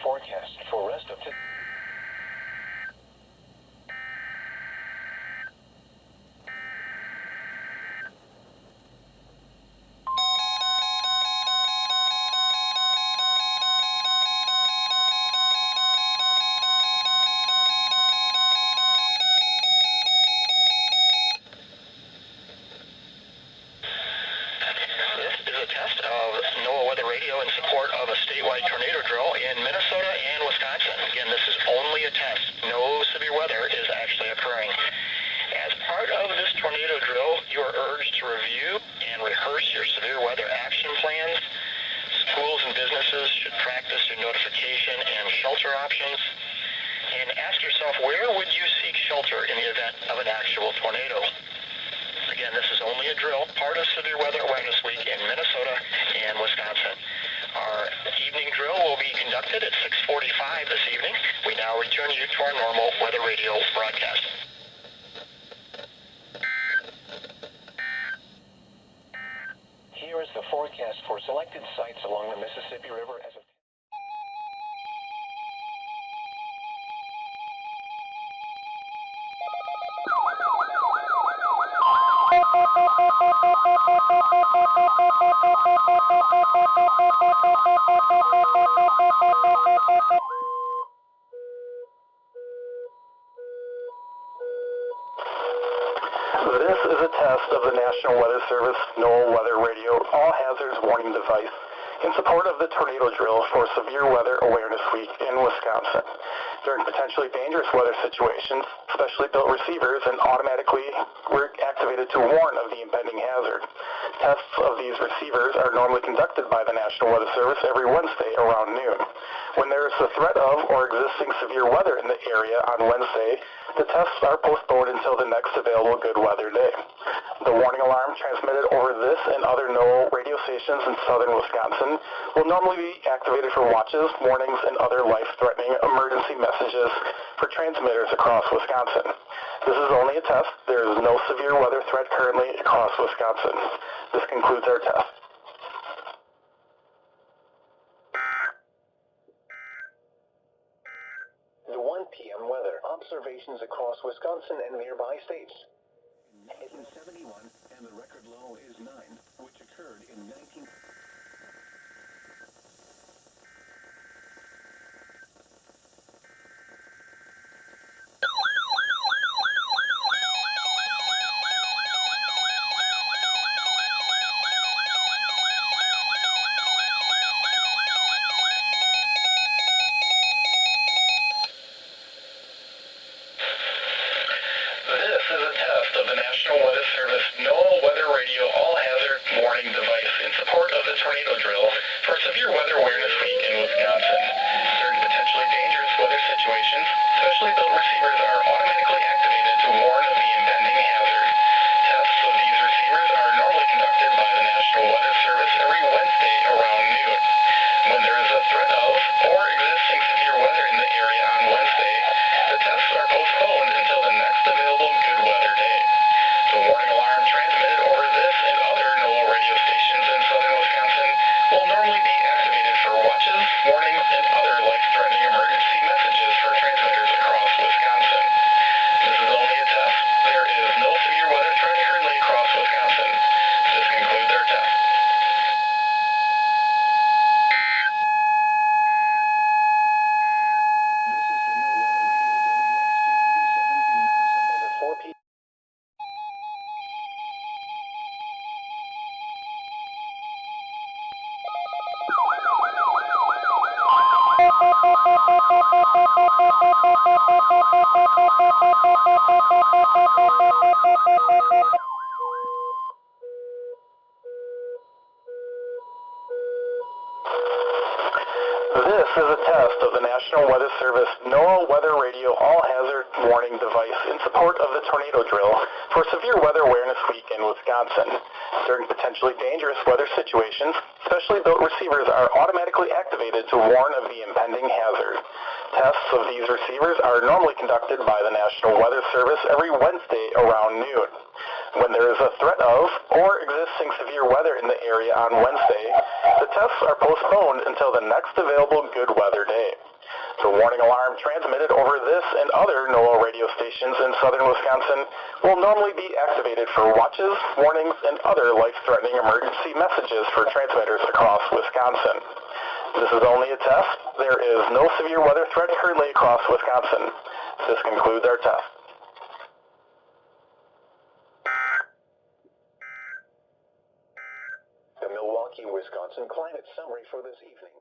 forecast for rest of today. This is a test of NOAA weather radio in support of a statewide tornado drill in Minnesota and Wisconsin. Again, this is only a test. No severe weather is actually occurring. As part of this tornado drill, you are urged to review and rehearse your severe weather action plans. Schools and businesses should practice your notification and shelter options. And ask yourself, where would you seek shelter in the event of an actual tornado? Again, this is only a drill, part of Severe Weather Awareness Week in Minnesota and Wisconsin. Our evening drill will be conducted at 6:45 this evening. We now return you to our normal weather radio broadcast. Here is the forecast for selected sites along the Mississippi River as of This is a test of the National Weather Service NOAA Weather Radio All Hazards Warning Device in support of the tornado drill for Severe Weather Awareness Week in Wisconsin. During potentially dangerous weather situations, specially built receivers and automatically were activated to warn of the impending hazard. Tests of these receivers are normally conducted by the National Weather Service every Wednesday around noon. When there is a threat of or existing severe weather in the area on Wednesday, the tests are postponed until the next available good weather day. The warning alarm transmitted over this and other NOAA radio stations in southern Wisconsin will normally be activated for watches, warnings, and other life-threatening emergency messages for transmitters across Wisconsin. This is only a test. There is no severe weather threat currently across Wisconsin. This concludes our test. the 1 p.m. weather observations across Wisconsin and nearby states. It is 71 and the record low is 9, which occurred in 19... This is a test of the National Weather Service NOAA Weather Radio All Hazard Warning Device in support of the tornado drill for Severe Weather Awareness Week in Wisconsin. During potentially dangerous weather situations, specially built receivers are automatically activated to warn of the impending hazard. Tests of these receivers are normally conducted by the National Weather Service every Wednesday around noon. When there is a threat of or existing severe weather in the area on Wednesday, the tests are postponed until the next available good weather day. The warning alarm transmitted over this and other NOAA radio stations in southern Wisconsin will normally be activated for watches, warnings, and other life-threatening emergency messages for transmitters across Wisconsin. This is only a test. There is no severe weather threat currently across Wisconsin. This concludes our test. This is the NOAA Weather Radio WXJ87 in Madison as of 4 p.m. This is a test of the National Weather Service NOAA Weather Radio All Hazard Warning Device in support of the tornado drill for Severe Weather Awareness Week in Wisconsin. During potentially dangerous weather situations, specially built receivers are automatically activated to warn of the impending hazard. Tests of these receivers are normally conducted by the National Weather Service every Wednesday around noon. When there is a threat of or existing severe weather in the area on Wednesday, the tests are postponed until the next available good weather day. The warning alarm transmitted over this and other NOAA radio stations in southern Wisconsin will normally be activated for watches, warnings, and other life-threatening emergency messages for transmitters across Wisconsin. This is only a test. There is no severe weather threat currently across Wisconsin. This concludes our test. The Milwaukee, Wisconsin climate summary for this evening.